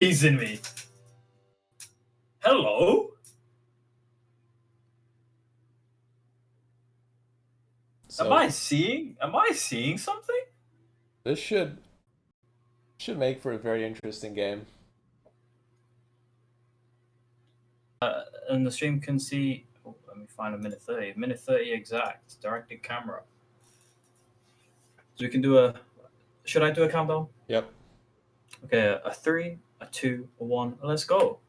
Teasing me. Hello? Am So I seeing something? this should make for a very interesting game. And the stream can see, let me find a minute 30. Minute 30 exact. Directed camera. So we can do a, should I do a countdown? Yep. Okay, a 3, a 2, a 1. Let's go.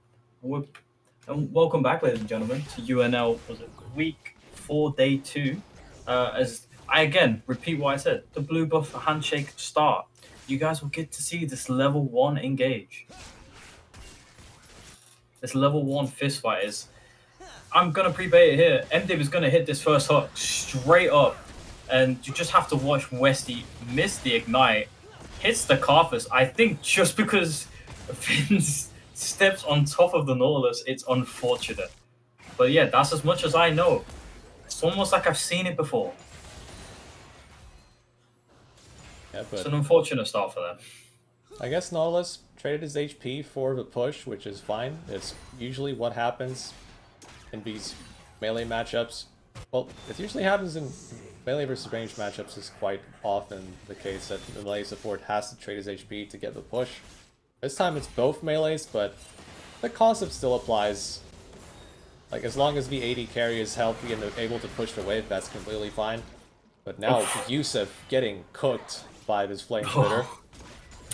And welcome back, ladies and gentlemen, to UNL. Was it week 4, day 2? As I again repeat what I said, the blue buff handshake start. You guys will get to see this level 1 engage. This level 1 fist fight is. I'm gonna pre-bait it here. MDiv is gonna hit this first hook straight up, and you just have to watch Westy miss the ignite, hits the Carthus. I think just because Finn's steps on top of the Nautilus, it's unfortunate. But yeah, that's as much as I know. It's almost like I've seen it before. Yeah, It's but an unfortunate start for them. I guess Nautilus traded his HP for the push, which is fine. It's usually what happens in these melee matchups. Well, it usually happens in melee versus range matchups. Is quite often the case that the melee support has to trade his HP to get the push. This time it's both melees, but the concept still applies. Like, as long as the AD carry is healthy and able to push the wave, that's completely fine. But now, Yusuf getting cooked by this flame spitter.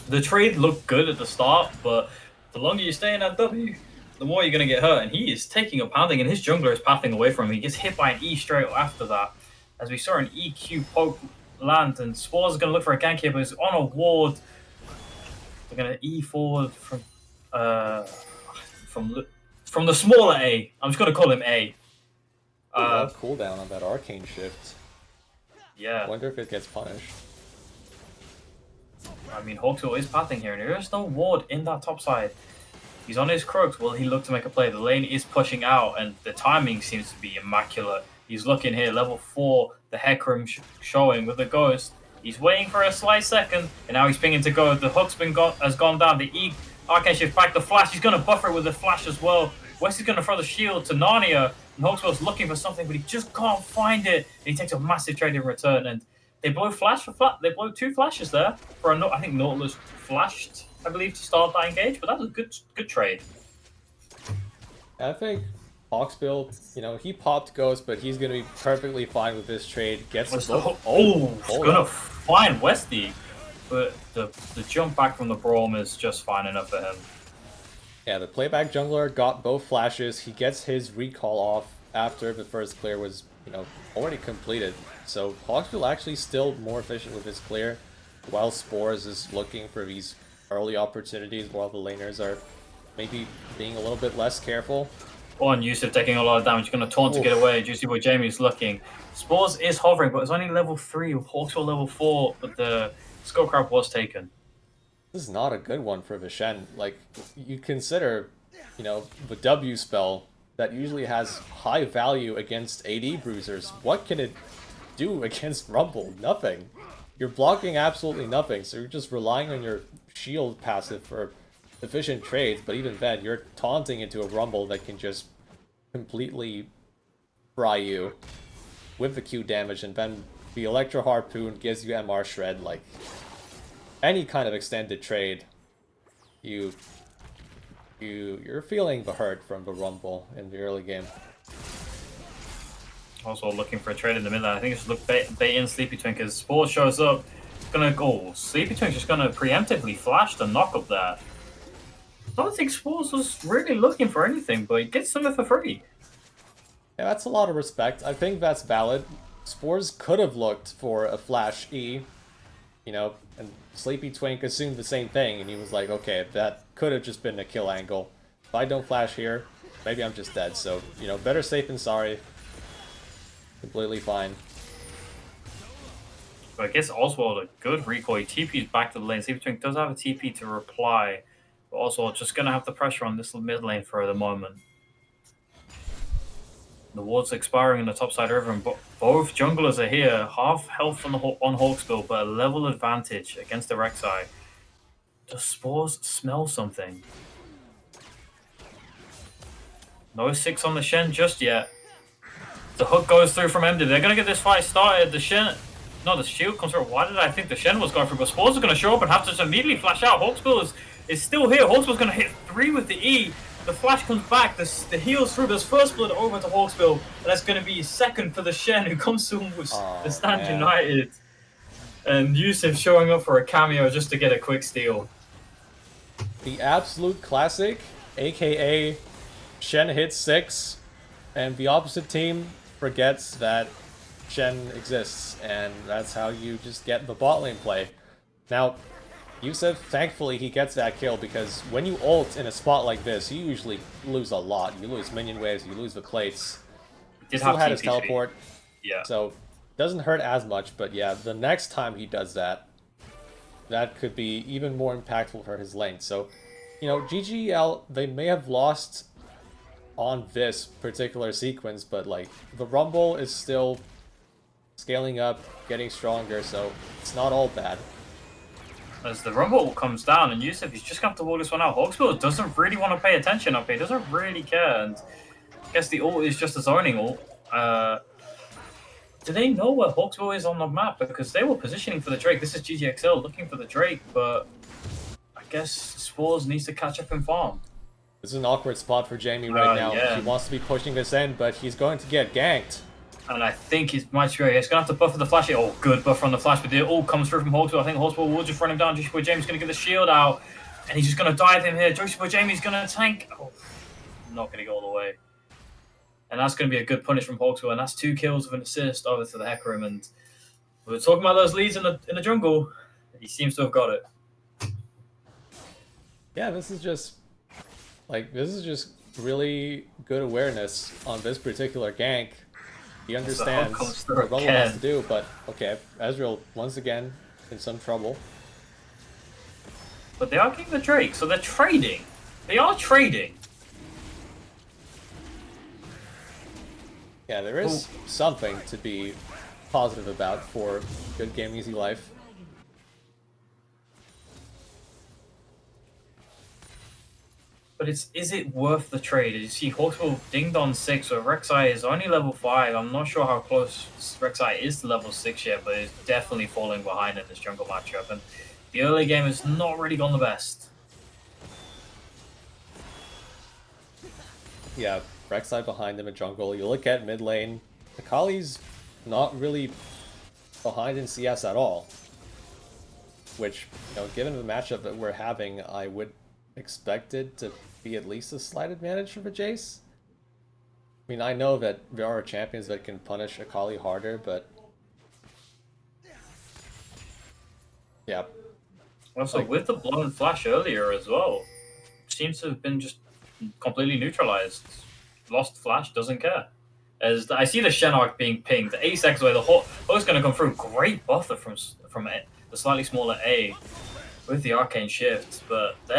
The trade looked good at the start, but the longer you stay in that W, the more you're going to get hurt. And he is taking a pounding, and his jungler is pathing away from him. He gets hit by an E straight after that. As we saw an EQ poke land, and Spores is going to look for a gank here, but he's on a ward. They're going to E forward from the smaller A. I'm just going to call him A. Long cooldown on that arcane shift. Yeah. Wonder if it gets punished. I mean, Hawksbill is pathing here, and there is no ward in that top side. He's on his crooks. Will he look to make a play? The lane is pushing out, and the timing seems to be immaculate. He's looking here, level 4, the Hecarim showing with the Ghost. He's waiting for a slight second, and now he's pinging to go. The hook's has gone down. The E Arcane shift back. The flash. He's going to buffer it with the flash as well. West is going to throw the shield to Narnia, and Hawksbill's looking for something, but he just can't find it. And he takes a massive trade in return, and they blow flash for flat. They blow 2 flashes there for a. I think Nautilus flashed, I believe, to start that engage, but that was a good trade. I think Hawksbill, he popped Ghost, but he's gonna be perfectly fine with this trade. Gets He's gonna find Westy, but the jump back from the Braum is just fine enough for him. Yeah, the playback jungler got both flashes. He gets his recall off after the first clear was, already completed. So Hawksbill actually still more efficient with his clear, while Spores is looking for these early opportunities while the laners are maybe being a little bit less careful. Oh, and Yusuf taking a lot of damage, gonna taunt to get away. Do you see where Jamie's looking? Spores is hovering, but it's only level 3 with Hawksbill level 4, but the Skull Crab was taken. This is not a good one for Vishen. Like, you consider, the W spell that usually has high value against AD bruisers. What can it do against Rumble? Nothing. You're blocking absolutely nothing, so you're just relying on your shield passive for efficient trades, but even then, you're taunting into a Rumble that can just completely fry you with the Q damage, and then the Electro Harpoon gives you MR Shred. Like, any kind of extended trade, you're feeling the hurt from the Rumble in the early game. Also looking for a trade in the middle. I think it's look bait in Sleepy Twink as Spore shows up. Gonna go. Sleepy Twink's just gonna preemptively flash the knock up there. I don't think Spores was really looking for anything, but he gets something for free. Yeah, that's a lot of respect. I think that's valid. Spores could have looked for a flash E, and Sleepy Twink assumed the same thing, and he was like, okay, that could have just been a kill angle. If I don't flash here, maybe I'm just dead, so, better safe than sorry. Completely fine. But I guess Oswald, a good recoil. He TP's back to the lane. Sleepy Twink does have a TP to reply, but Oswald just going to have the pressure on this mid lane for the moment. The ward's expiring in the top side river, and both junglers are here. Half health on Hawksbill, but a level advantage against the Rek'Sai. Does Spores smell something? No 6 on the Shen just yet. The hook goes through from MD. They're gonna get this fight started. The Shen, no, the shield comes through. Why did I think the Shen was going through? But Spores is gonna show up and have to just immediately flash out. Hawkspill is still here. Hawkspill's gonna hit 3 with the E. The flash comes back. The heals through. There's first blood over to Hawkspill, and that's gonna be second for the Shen, who comes to him with the Stand United. And Yusuf showing up for a cameo just to get a quick steal. The absolute classic, aka Shen hits 6, and the opposite team forgets that Shen exists, and that's how you just get the bot lane play. Now, Yusuf, thankfully, he gets that kill, because when you ult in a spot like this, you usually lose a lot. You lose minion waves, you lose the plates. He still had his teleport, yeah. So doesn't hurt as much, but yeah, the next time he does that, that could be even more impactful for his lane. So, you know, GGL, they may have lost on this particular sequence, but like, the Rumble is still scaling up, getting stronger, so it's not all bad. As the Rumble comes down, and Yusuf, he's just going to have to walk this one out. Hawkspill doesn't really want to pay attention up here, doesn't really care, and I guess the ult is just a zoning ult. Do they know where Hawkspill is on the map? Because they were positioning for the Drake. This is GGXL looking for the Drake, but I guess Spores needs to catch up and farm. This is an awkward spot for Jamie right now. Yeah. He wants to be pushing this in, but he's going to get ganked. And I think he's much great. He's going to have to buffer the flash. Oh, good buffer on the flash, but it all comes through from Hawkspill. I think Hawkspill will just run him down. Joyce Boy Jamie's going to get the shield out, and he's just going to dive him here. Joyce Boy Jamie's going to tank. Oh, not going to go all the way. And that's going to be a good punish from Hawkspill, and that's 2 kills with an assist over to the Hecarim. And we were talking about those leads in the jungle. He seems to have got it. Yeah, this is just really good awareness on this particular gank. He understands what Rumble has to do, but okay, Ezreal once again in some trouble. But they are getting the Drake, so they're trading. They are trading. Yeah, there is something to be positive about for good game, easy life. But is it worth the trade? You see Hawkspill dinged on 6, so Rek'Sai is only level 5. I'm not sure how close Rek'Sai is to level 6 yet, but he's definitely falling behind in this jungle matchup. And the early game has not really gone the best. Yeah, Rek'Sai behind him in jungle. You look at mid lane, Akali's not really behind in CS at all. Which, you know, given the matchup that we're having, I would expect it to be at least a slight advantage for Jace. I mean, I know that there are champions that can punish Akali harder, but yeah. Also, like, with the blown flash earlier as well, seems to have been just completely neutralized. Lost flash, doesn't care. As I see the Shen arc being pinged, 8 seconds away, the hook's going to come through. Great buffer from the slightly smaller A with the arcane shift, but they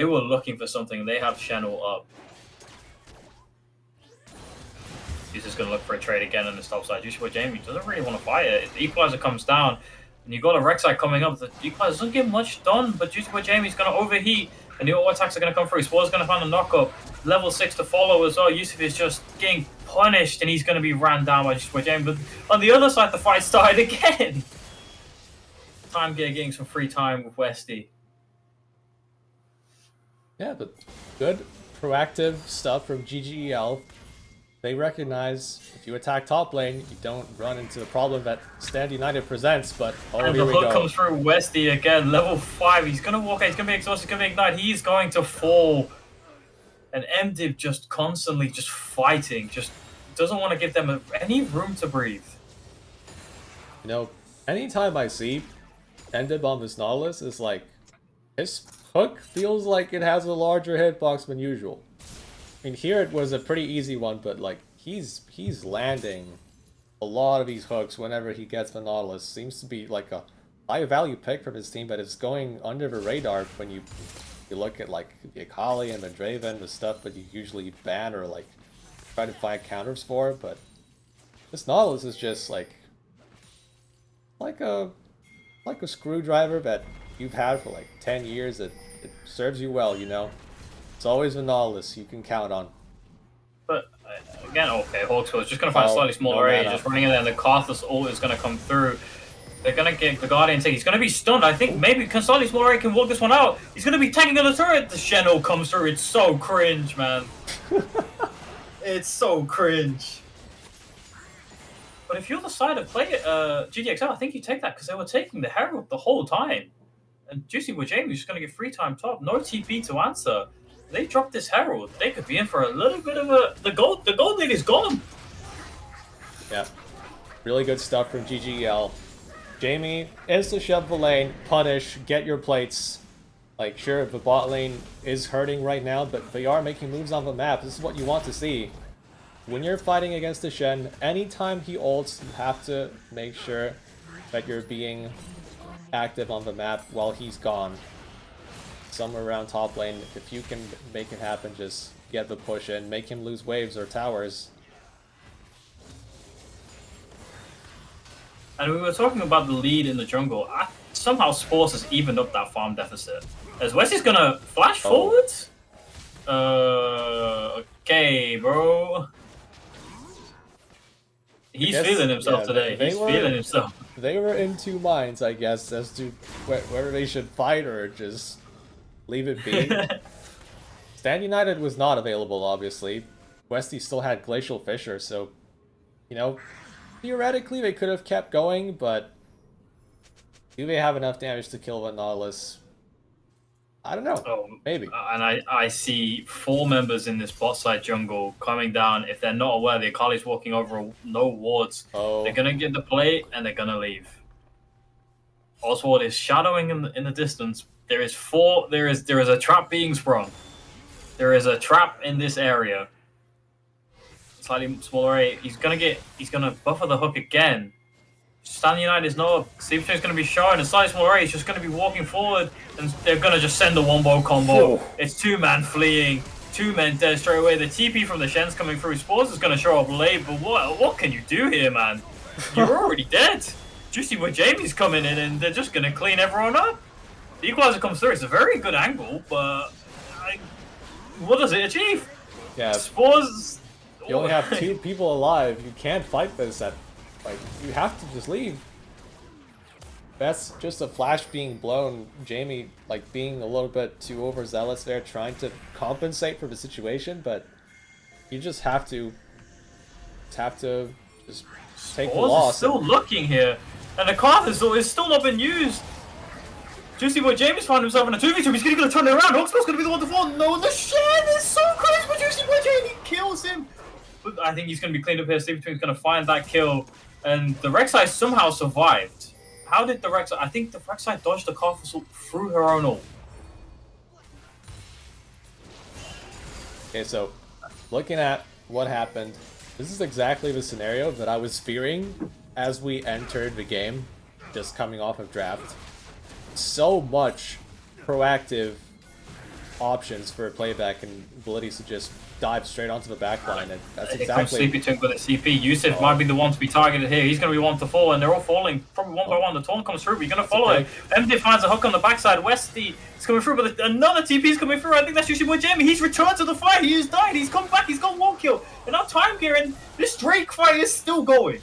were looking for something. They have Shen all up. He's just going to look for a trade again on the top side. Juicy Boy Jamie doesn't really want to fight it. If the equalizer comes down, and you've got a Rek'Sai coming up, the equalizer doesn't get much done, but Juicy Boy Jamie's going to overheat, and the auto attacks are going to come through. Spore's going to find a knock-up. Level 6 to follow as well. Yusuf is just getting punished, and he's going to be ran down by Juicy Boy Jamie. But on the other side, the fight started again. Time Gear getting some free time with Westy. Yeah, but good proactive stuff from GGEL. They recognize if you attack top lane, you don't run into the problem that Stand United presents, but and the hook comes through Westy again, level 5. He's going to walk out, he's going to be exhausted, he's going to ignite, he's going to fall. And MDiv just constantly just fighting, just doesn't want to give them any room to breathe. You know, anytime I see MDiv on this Nautilus, is like, his hook feels like it has a larger hitbox than usual. I mean, here it was a pretty easy one, but like he's landing a lot of these hooks whenever he gets the Nautilus. Seems to be like a high value pick from his team, but it's going under the radar when you look at like the Akali and the Draven, the stuff that you usually ban or like try to find counters for. But this Nautilus is just like a screwdriver that you've had for like 10 years, it serves you well, you know? It's always a Nautilus you can count on. But again, okay, Hawksbill is just going to find a Oh, slightly no smaller area, mana. just running in there, and the Karthus ult is going to come through. They're going to get the Guardian take. He's going to be stunned. I think maybe slightly smaller area can work this one out. He's going to be tanking on the turret. The Shen ult comes through. It's so cringe, man. It's so cringe. But if you're the side of GDXL, I think you take that because they were taking the Herald the whole time. And Juicy with Jamie's just going to get free time top. No TP to answer. They dropped this Herald. They could be in for a little bit of a... The gold lead is gone. Yeah. Really good stuff from GGL. Jamie, insta shove the lane, punish, get your plates. Like, sure, the bot lane is hurting right now, but they are making moves on the map. This is what you want to see. When you're fighting against the Shen, anytime he ults, you have to make sure that you're being active on the map while he's gone. Somewhere around top lane, if you can make it happen, just get the push in, make him lose waves or towers. And we were talking about the lead in the jungle. Somehow Spores has evened up that farm deficit. As Wesley's gonna flash forwards? Okay, bro. He's feeling himself today. He's feeling himself. They were in two minds, I guess, as to whether they should fight or just leave it be. Stand United was not available, obviously. Westy still had Glacial Fissure, so, you know, theoretically they could have kept going, but do they have enough damage to kill the Nautilus? I don't know. Maybe. And I see 4 members in this bot side jungle coming down. If they're not aware, the Akali's walking over no wards. They're going to get the play and they're going to leave. Oswald is shadowing in the distance. There is a trap being sprung. There is a trap in this area. Slightly smaller area. He's gonna buffer the hook again. Stand United is no. Sleep is gonna be showing a slightly smaller area. He's just gonna be walking forward, and they're gonna just send the wombo combo. It's 2-man fleeing, 2 men dead straight away. The TP from the Shen's coming through. Spores is gonna show up late, but what can you do here, man? You're already dead. Juicy with Jamie's coming in, and they're just gonna clean everyone up. The equalizer comes through. It's a very good angle, but what does it achieve? Yeah, Spores. You only have 2 people alive. You can't fight this at, like, you have to just leave. That's just a flash being blown. Jamie, like, being a little bit too overzealous there, trying to compensate for the situation, but you just have to just take the loss. Is still looking here, and the Karthus is still not been used. Juicy Boy Jamie's found himself in a 2v2. He's gonna turn it around. Hawksbill's gonna be the one to fall. No, the Shen is so crazy, but Juicy Boy Jamie kills him. But I think he's gonna be cleaned up here. Sleepy Twin's gonna find that kill, and the Rek'Sai somehow survived. How did the Rek'Sai? I think the Rek'Sai dodged the Karthus ult through her own ult. Okay, so looking at what happened, this is exactly the scenario that I was fearing as we entered the game, just coming off of draft. So much proactive options for PlayBack and abilities to just dive straight onto the back line, and that's exactly... Sleepy Twink with a CP. Yusuf might be the one to be targeted here. He's going to be one to fall, and they're all falling probably one by one. The taunt comes through, but you're going to follow it. MD finds a hook on the backside. Westy is coming through, but another TP is coming through. I think that's Juicy Boy Jamie. He's returned to the fight. He has died. He's come back. He's got 1 kill. And now time gear, and this Drake fight is still going.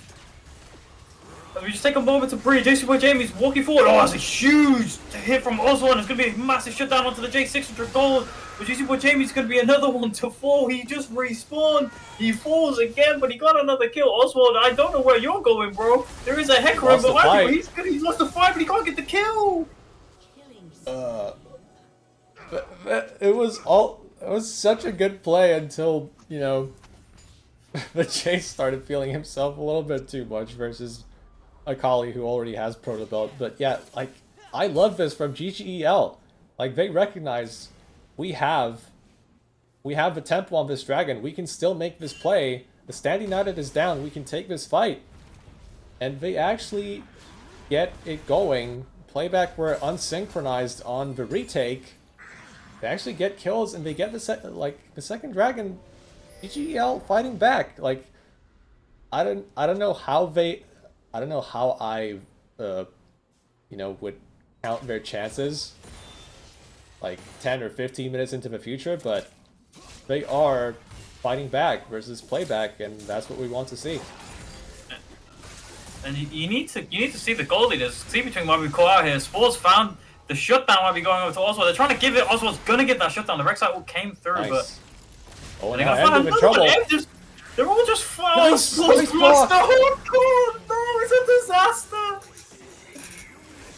We just take a moment to breathe. Juicy Boy Jamie's walking forward. Oh, that's a huge hit from Oswald. It's going to be a massive shutdown onto the J600 gold. But Juicy Boy Jamie's going to be another one to fall. He just respawned. He falls again, but he got another kill. Oswald, I don't know where you're going, bro. There is a Hecarim behind you. He's lost the fight, but he can't get the kill. It was such a good play until, you know, the Chase started feeling himself a little bit too much versus Akali, who already has Proto Belt. But yeah, like, I love this from GGEL. Like, they recognize we have the tempo on this dragon. We can still make this play. The Stand United is down. We can take this fight. And they actually get it going. PlayBack were unsynchronized on the retake. They actually get kills, and they get the second dragon. GGEL fighting back. Like, I don't know how I, you know, would count their chances like 10 or 15 minutes into the future, but they are fighting back versus PlayBack, and that's what we want to see. And you need to see the goalie. There's C-Between might be caught out here. Sports found the shutdown might be going over to Oswald. They're trying to give it. Oswald's gonna get that shutdown. The Rex cycle came through, Nice. but Oh, they're now gonna find Emdim in trouble. they're all just flying. Nice, Sports nice lost block. the whole court. No, it's a disaster.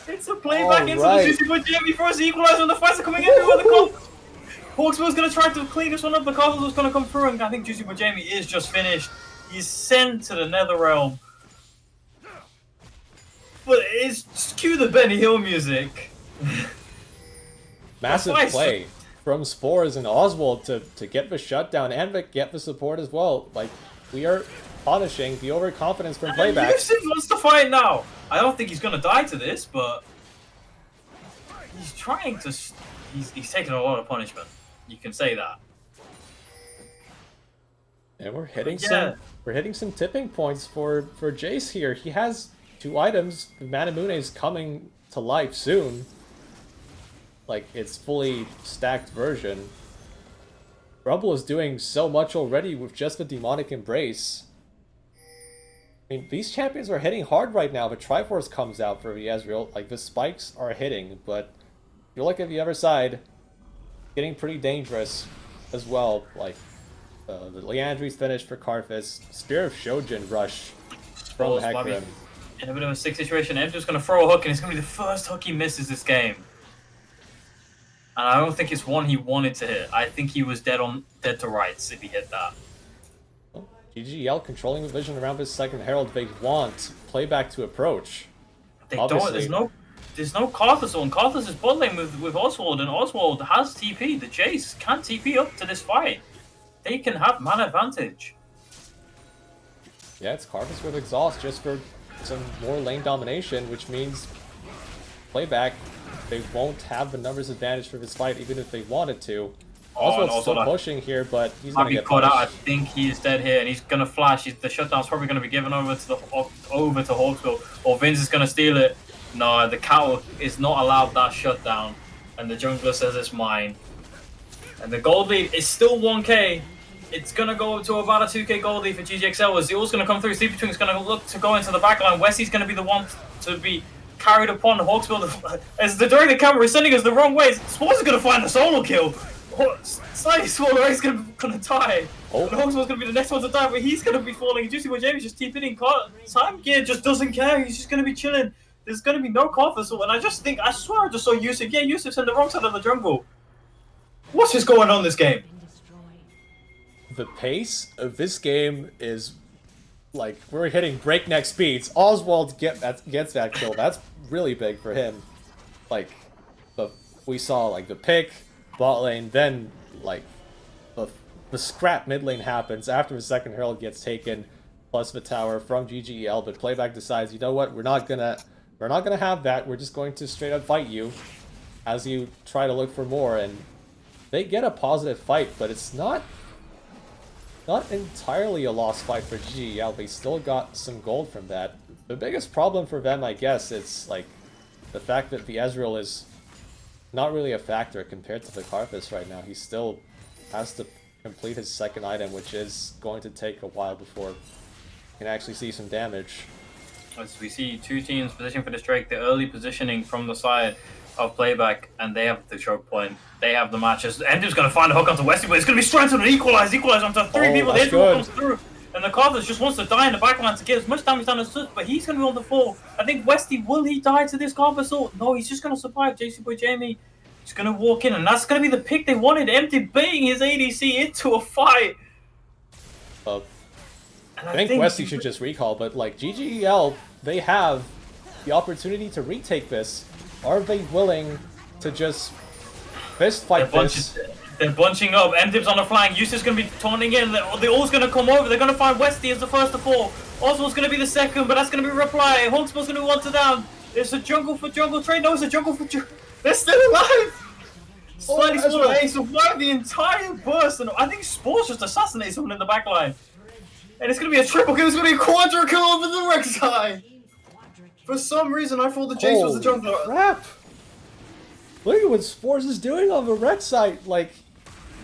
It's a playback into Alright. the Juicy Boy Jamie first equalizer, and the fights are coming in through the call. Hawksbill's gonna try to clean this one up. The Cardinals was gonna come through, and I think Juicy Boy Jamie is just finished. He's sent to the Nether Realm. But it's cue the Benny Hill music. Massive play from Spores and Oswald to get the shutdown and get the support as well. Like, we are punishing the overconfidence from PlayBack. Yusuf wants to fight now. I don't think he's gonna die to this, but he's trying to. He's taking a lot of punishment. You can say that. And we're hitting Yeah. some tipping points for Jace here. He has 2 items. The Manamune is coming to life soon. Like, its fully stacked version. Rumble is doing so much already with just the Demonic Embrace. I mean, these champions are hitting hard right now. The Triforce comes out for the Ezreal. Like, the spikes are hitting, but if you look at the other side, getting pretty dangerous as well. Like, the Leandry's finished for Karthus. Spear of Shojin rush from Hecarim. In a bit of a sick situation, Emperor's going to throw a hook, and it's going to be the first hook he misses this game. And I don't think it's one he wanted to hit. I think he was dead to rights if he hit that. Well, GGL controlling the vision around this second Herald. They want PlayBack to approach. They Obviously. don't. There's no Karthus on. Karthus is bot lane with Oswald, and Oswald has TP. The Jace can't TP up to this fight. They can have man advantage. Yeah, it's Karthus with exhaust just for some more lane domination, which means PlayBack, they won't have the numbers advantage for this fight even if they wanted to. Oswald's still pushing here, but he's going to get caught out. I punished. think he's dead here, and he's going to flash. The shutdown's probably going to be given over to Hawksbill, or Vince is going to steal it. No, the cow is not allowed that shutdown, and the jungler says it's mine. And the gold lead is still 1k. It's going to go to about a 2k gold lead for GGXL. As Zeal's going to come through. C-Between is going to look to go into the backline. Wesley's going to be the one to be carried upon Hawksbill. As the during the camera is sending us the wrong way, Sports is going to find a solo kill. Slightly smaller, he's going to die. Oh. And Hawksbill's going to be the next one to die, but he's going to be falling. Juicy Boy Jamie's just TPing in. Time Gear just doesn't care. He's just going to be chilling. There's going to be no Karthus, and I swear I just saw Yusuf. Yeah, Yusuf's in the wrong side of the jungle. What's just going on in this game? The pace of this game is like we're hitting breakneck speeds. Oswald gets that kill. That's really big for him. Like we saw like the pick, bot lane, then like the scrap mid lane happens after the second herald gets taken, plus the tower from GGEL. But PlayBack decides, you know what, we're not gonna have that. We're just going to straight up fight you as you try to look for more, and they get a positive fight, but it's not entirely a lost fight for GGL. They still got some gold from that. The biggest problem for them, I guess, is like the fact that the Ezreal is not really a factor compared to the Karthus right now. He still has to complete his second item, which is going to take a while before he can actually see some damage. As we see two teams positioning for this Drake, the early positioning from the side of PlayBack, and they have the choke point. They have the matches. Endu's going to find a hook onto Wesley, but it's going to be strengthened and equalize onto three people. The Endu comes through, and the Karthus just wants to die in the backline to get as much damage done as possible, but he's going to be on the fall. I think Wesley, will he die to this Karthus? Or no, he's just going to survive. JC Boy Jamie is going to walk in, and that's going to be the pick they wanted. Empty baiting his ADC into a fight. I think Wesley should just recall, but like GGEL, they have the opportunity to retake this. Are they willing to just fist fight this? They're bunching up. M-Dib's on the flank. Yusuf's going to be taunting in. They're all going to come over. They're going to find Westy as the first to fall. Oswald's going to be the second, but that's going to be reply. Hawksbill's going to be one to down. It's a jungle for jungle trade. No, it's a jungle for jungle. They're still alive. Slightly smaller. They survived the entire burst, and I think Sports just assassinated someone in the back line. And it's going to be a triple kill. It's going to be a quadra kill over the Rek'Sai. For some reason, I thought the Jace was the jungler. Crap. Look at what Spores is doing on the red side. Like,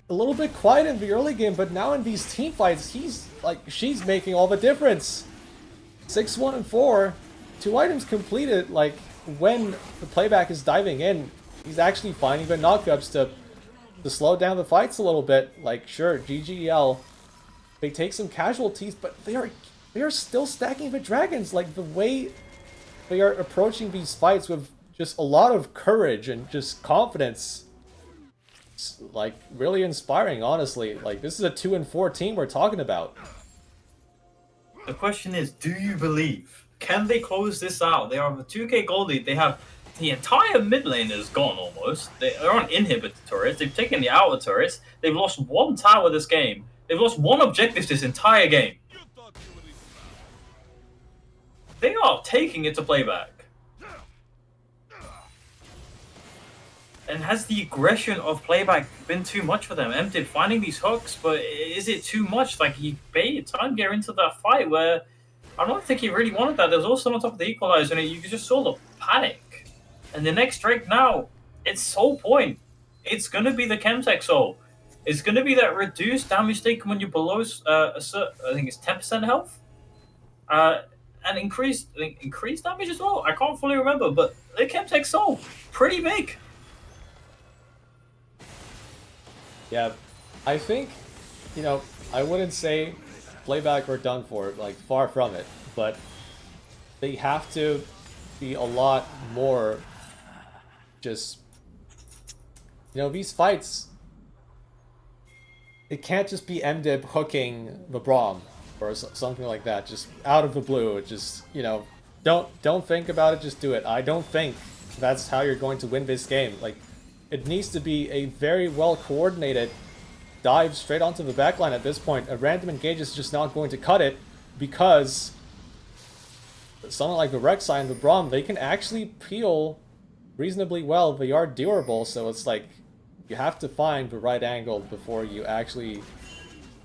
a little bit quiet in the early game, but now in these team fights, she's making all the difference. 6-1 and 4, 2 items completed. Like, when the playback is diving in, he's actually finding the knockups to slow down the fights a little bit. Like, sure, GGEL, they take some casualties, but they are still stacking the dragons. Like, the way they are approaching these fights with just a lot of courage and just confidence, it's, like, really inspiring, honestly. Like, this is a 2 and 4 team we're talking about. The question is, do you believe? Can they close this out? They are the 2k gold lead. They have the entire mid lane is gone almost. They're on inhibitor turrets. They've taken the outer turrets. They've lost 1 tower this game. They've lost 1 objective this entire game. They are taking it to playback. And has the aggression of playback been too much for them? Empted finding these hooks, but is it too much? Like, he baited time get into that fight where I don't think he really wanted that. There was also on top of the equalizer, and you just saw the panic. And the next Drake now, it's Soul Point. It's going to be the Chemtech Soul. It's going to be that reduced damage taken when you're below, I think it's 10% health. And increased damage as well. I can't fully remember, but the Chemtech Soul, pretty big. Yeah, I think, you know, I wouldn't say playback are done for, like, far from it, but they have to be a lot more just, you know, these fights, it can't just be MDib hooking the Braum or something like that, just out of the blue. Just, you know, don't think about it, just do it. I don't think that's how you're going to win this game. Like, it needs to be a very well-coordinated dive straight onto the backline at this point. A random engage is just not going to cut it, because someone like the Rek'Sai and the Braum, they can actually peel reasonably well. They are durable, so it's like you have to find the right angle before you actually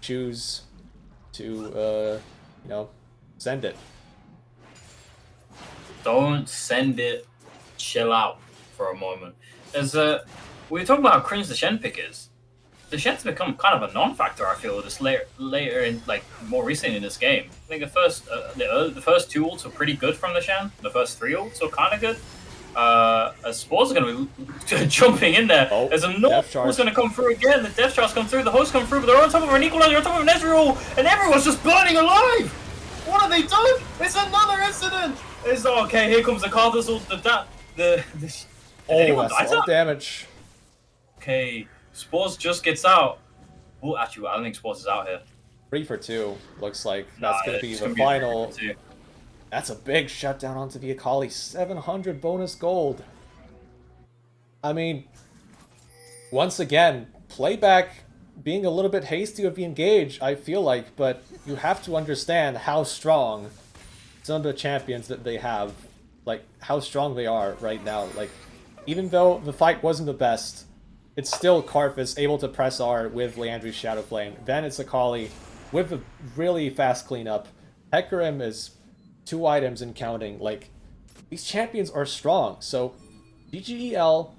choose to, you know, send it. Don't send it. Chill out for a moment. As we were talking about how cringe the Shen pick is. The Shen's become kind of a non-factor, I feel, this later in, like, more recently in this game. I think the first 2 ults were pretty good from the Shen. The first 3 ults were kind of good. Spores are going to be jumping in there. Oh, there's a North who's going to come through again. The Death Charge come through. The hosts come through, but they're on top of an Equalizer, on top of an Ezreal, and everyone's just burning alive. What have they done? It's another incident. It's okay. Here comes the Carthus ult. Oh, that's a lot of damage. Okay, Spores just gets out. Oh, actually, I don't think Spores is out here. 3 for 2. Looks like that's going to be the final. That's a big shutdown onto the Akali. 700 bonus gold. I mean, once again, playback being a little bit hasty with the engage, I feel like, but you have to understand how strong some of the champions that they have, like, how strong they are right now. Like, even though the fight wasn't the best, it's still Karthus able to press R with Leandri's Shadow Flame. Then it's Akali with a really fast cleanup. Hecarim is 2 items and counting. Like, these champions are strong. So, GGEL,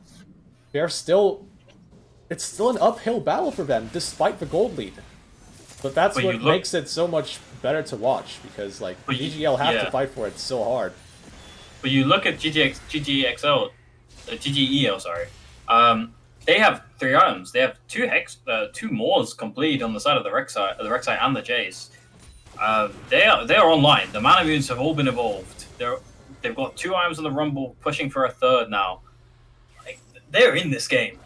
they're still... It's still an uphill battle for them, despite the gold lead. But that's what makes it so much better to watch, because, like, GGEL have to fight for it so hard. But you look at GGEL, sorry. They have 3 items. They have 2 Maws complete on the side of the Rek'Sai and the Jace. They are online. The mana moons have all been evolved. They've got 2 items on the Rumble, pushing for a 3rd now. Like, they're in this game,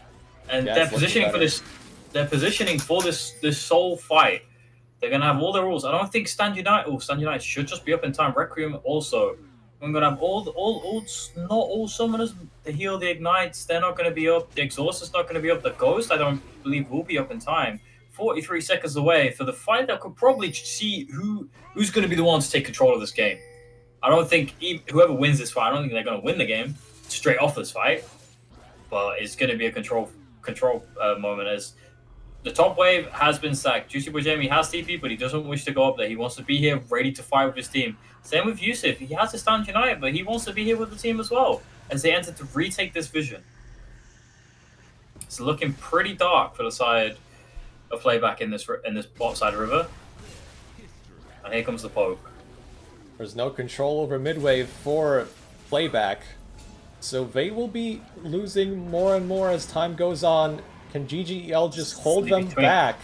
and they're positioning for this. They're positioning for this soul fight. They're gonna have all their rules. I don't think Stand United. Oh, Stand United should just be up in time. Requiem also. I'm gonna have all not all summoners. The heal, the ignites, they're not gonna be up. The exhaust is not gonna be up. The ghost, I don't believe, will be up in time. 43 seconds away for the fight that could probably see who's gonna be the one to take control of this game. I don't think whoever wins this fight, I don't think they're gonna win the game straight off this fight. But it's gonna be a control moment, as the top wave has been sacked. Juicy Boy Jamie has TP, but he doesn't wish to go up there. He wants to be here, ready to fight with his team. Same with Yusuf. He has to stand united, but he wants to be here with the team as well, as they enter to retake this vision. It's looking pretty dark for the side of PlayBack in this bot side river. And here comes the poke. There's no control over mid-wave for PlayBack, so they will be losing more and more as time goes on. Can GGL just hold them back?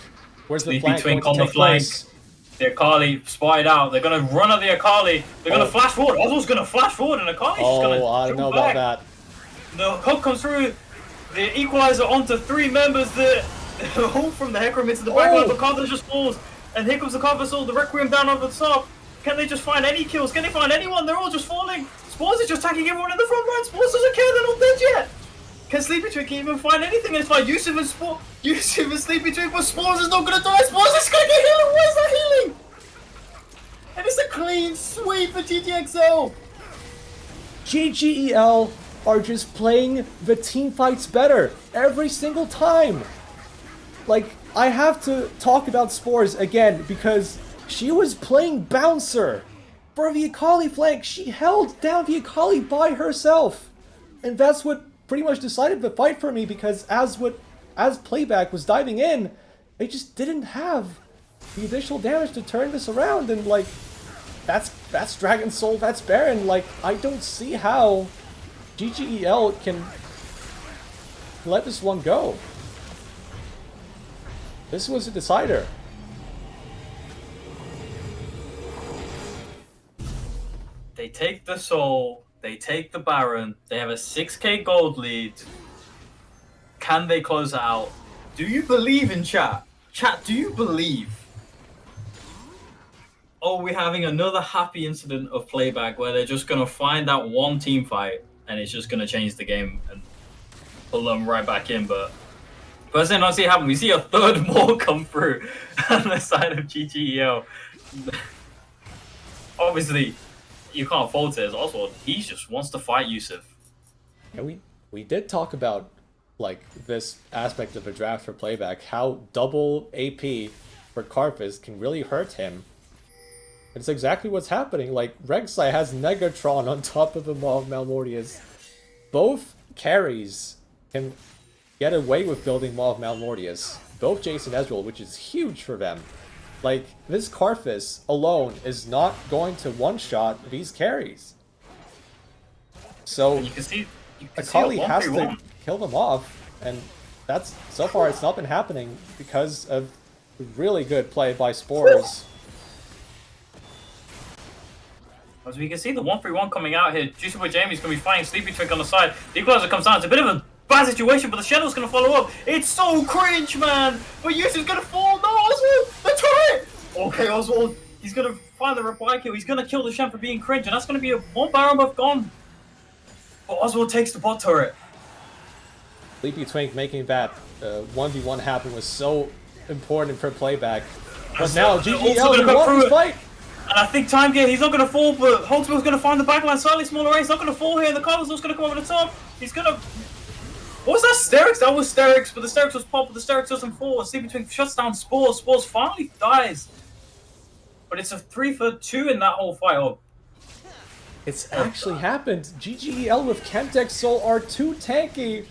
Where's the flank going to take place? The Akali spotted out. They're going to run at the Akali. They're going to flash forward. Oswald's going to flash forward, and Akali's just going to I don't know about that. The hook comes through. The equalizer onto 3 members. The hook from the Hecarim into the backline. But Carter just falls. And here comes the Carver Soul. The Requiem down over the top. Can they just find any kills? Can they find anyone? They're all just falling. Spores is just attacking everyone in the front line. Spores doesn't care. They're not dead yet. Can Sleepy Twig even find anything? And it's like Yusuf and Sleepy Twig, but Spores is not going to die. Spores is going to get healing. Where's that healing? And it's a clean sweep for GTXO. GGEL are just playing the team fights better every single time. Like, I have to talk about Spores again because she was playing bouncer for the Akali flank. She held down the Akali by herself. And that's what pretty much decided the fight for me, because as PlayBack was diving in, they just didn't have the additional damage to turn this around. And like, that's Dragon Soul, that's Baron. Like, I don't see how GGEL can let this one go. This was a decider. They take the Soul, they take the Baron, they have a 6k gold lead. Can they close it out? Do you believe in chat? Chat, do you believe? Oh, we're having another happy incident of PlayBack where they're just going to find that one team fight and it's just going to change the game and pull them right back in. But personally, I don't see it happen. We see a third more come through on the side of GGEL. Obviously, you can't fault it as Oswald. He just wants to fight Yusuf. Yeah, we did talk about like this aspect of a draft for PlayBack, how double AP for Karthus can really hurt him. It's exactly what's happening. Like, Rek'Sai has Negatron on top of the Maw of Malmortius. Both carries can get away with building Maw of Malmortius. Both Jason Ezreal, which is huge for them. Like, this Karthus alone is not going to one-shot these carries. So, Akali has to kill them off, and that's, so far it's not been happening because of really good play by Spores. As we can see, the 1-3-1 coming out here. Juicy Boy Jamie's going to be fighting Sleepy Twig on the side. The equalizer comes down. It's a bit of a bad situation, but the Shadow's going to follow up. It's so cringe, man. But Yusuf's going to fall. No, Oswald, the turret. Okay, Oswald. He's going to find the reply kill. He's going to kill the Shen for being cringe, and that's going to be a one Baron buff gone. But Oswald takes the bot turret. Sleepy Twig making that 1v1 happen was so important for PlayBack. But now, GGL won this fight. And I think Time Gate, he's not going to fall, but Hogsmill's going to find the backline slightly smaller range. He's not going to fall here. The Carlos going to come over the top. He's going to... What was that? Sterix? That was Sterix, but the Sterix was popped, but the Sterix doesn't fall. Sleepy Twig shuts down Spores. Spores finally dies. But it's a 3-for-2 in that whole fight. Oh. It's actually happened. GGEL with Chemtech Soul are too tanky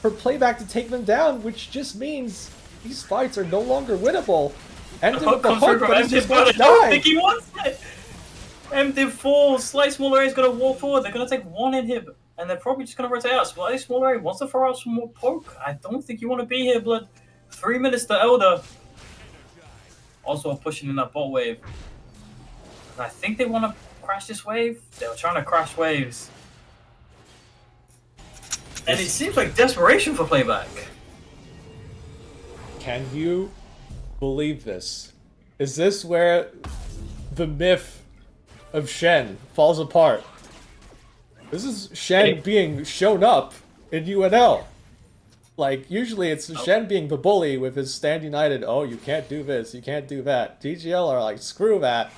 for PlayBack to take them down, which just means these fights are no longer winnable. Ended with the hook, but he's just going to die. I don't think he wants it. Div falls. Slight smaller area is going to walk forward. They're going to take one inhib, and they're probably just going to rotate out. Slightly smaller area wants to throw out some more poke. I don't think you want to be here, Blood. 3 minutes to Elder. Also pushing in that bot wave. And I think they want to crash this wave. They were trying to crash waves. And it seems like desperation for PlayBack. Can you believe this? Is this where the myth of Shen falls apart? This is Shen being shown up in UNL. Like, usually it's Shen being the bully with his Stand United, oh, you can't do this, you can't do that. GGL are like, screw that.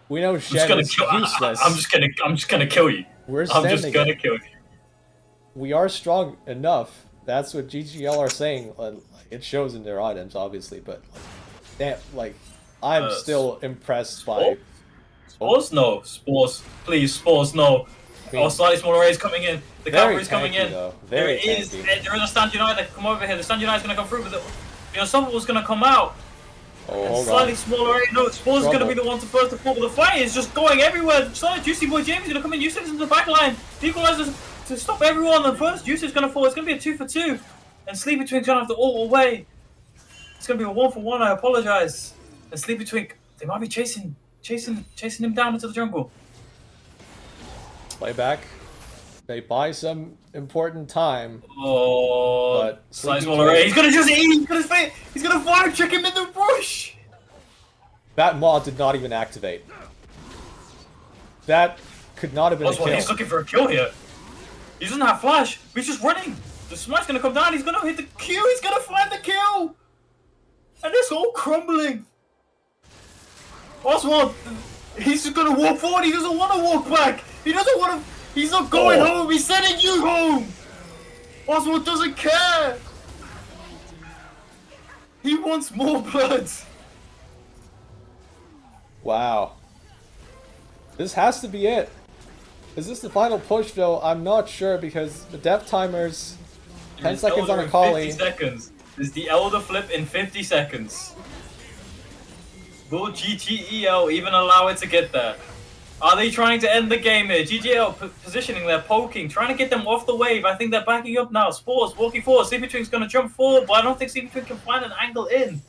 We know Shen is useless. I'm just gonna kill you. I'm just gonna kill you. We are strong enough. That's what GGL are saying. It shows in their items, obviously, but damn, like, I'm still impressed by. Spores, no. Spores, please, Spores, no. Oh, slightly smaller rays coming in. The cavalry's coming in. Though. There Very is a Stand United that can come over here. The Stand United is going to come through, but the Unstoppable is going to come out. Oh, And hold slightly on. smaller ray. No, Spores is going to be the one to first to fall, but the fight is just going everywhere. Slightly Juicy Boy James is going to come in. Yusuf's into the back line. The Equalizers to stop everyone. And first, Yusuf's going to fall. It's going to be a 2 for 2. And Sleepy Twink's going to have to ult away. It's going to be a 1 for 1. I apologize. And Sleepy Twink, they might be chasing him down into the jungle. PlayBack. They buy some important time. Oh, but slightly smaller ray. He's gonna just eat. He's gonna fire trick him in the bush. That mod did not even activate. That could not have been a kill. He's looking for a kill here. He doesn't have flash. He's just running. The smite's gonna come down. He's gonna hit the Q. He's gonna find the kill. And it's all crumbling. Oswald, he's just gonna walk forward. He doesn't want to walk back. He doesn't want to. He's not going home. He's sending you home. Oswald doesn't care. He wants more blood. Wow. This has to be it. Is this the final push though? I'm not sure because the death timers 10 seconds on a collie. 50 seconds. This is the Elder Flip in 50 seconds. Will GGEL even allow it to get there? Are they trying to end the game here? GGL positioning, they're poking, trying to get them off the wave. I think they're backing up now. Spores walking forward. Sleepy Twink's going to jump forward, but I don't think Sleepy Twink can find an angle in.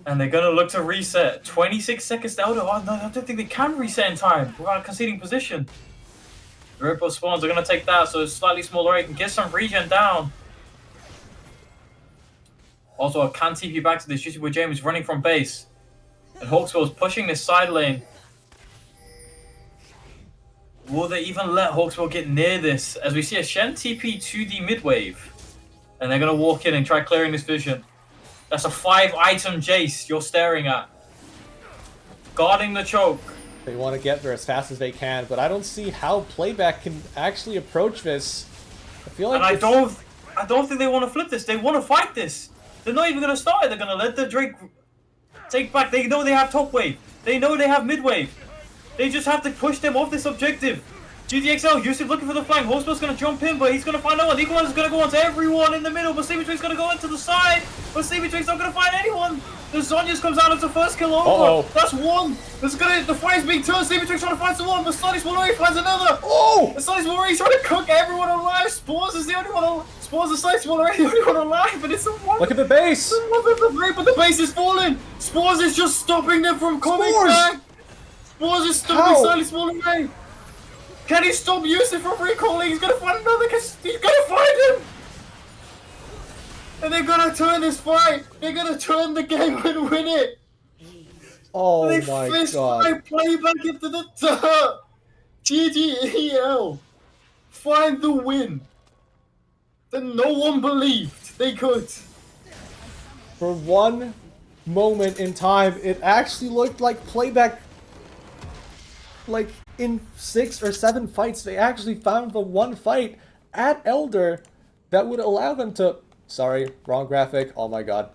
And they're going to look to reset. 26 seconds to Elder. Oh, no, I don't think they can reset in time without conceding position. The Ripple spawns are going to take that, so it's slightly smaller rate can get some regen down. Also, I can TP back to this. Juicy Boy James running from base. And Hawkswell's pushing this side lane. Will they even let Hawkswell get near this? As we see a Shen TP to the mid wave. And they're going to walk in and try clearing this vision. That's a 5-item Jace you're staring at. Guarding the choke. They want to get there as fast as they can, but I don't see how PlayBack can actually approach this. I feel like I don't think they want to flip this. They want to fight this. They're not even going to start it. They're going to let the Drake take back. They know they have top wave. They know they have mid wave. They just have to push them off this objective. GDXL, Yusuf looking for the flank. Hospel's going to jump in, but he's going to find no one. The Equalizer's going to go onto everyone in the middle, but Sleepy Twink's going to go into the side. But Sleepy Twink's not going to find anyone. The Zonius comes out as the first kill over. That's one. The fight's being turned. Sleepy Twink's trying to find someone, but Slightly Smaller finds another. Oh! The Slightly Smaller trying to cook everyone alive. Spores is the only one alive. Spores and Slightly Smaller the only one alive, but it's the one. Look at the base. But the base is falling. Spores is just stopping them from coming back. Spores is stopping Slightly Smaller. Can he stop Yusuf from recalling? He's gonna find another. He's gonna find him. And they're gonna turn this fight. They're gonna turn the game and win it. Oh they my fist god. They play back into the dirt. GGEL find the win that no one believed they could. For one moment in time, it actually looked like PlayBack. Like in 6 or 7 fights, they actually found the one fight at Elder that would allow them to. Sorry, wrong graphic. Oh my god.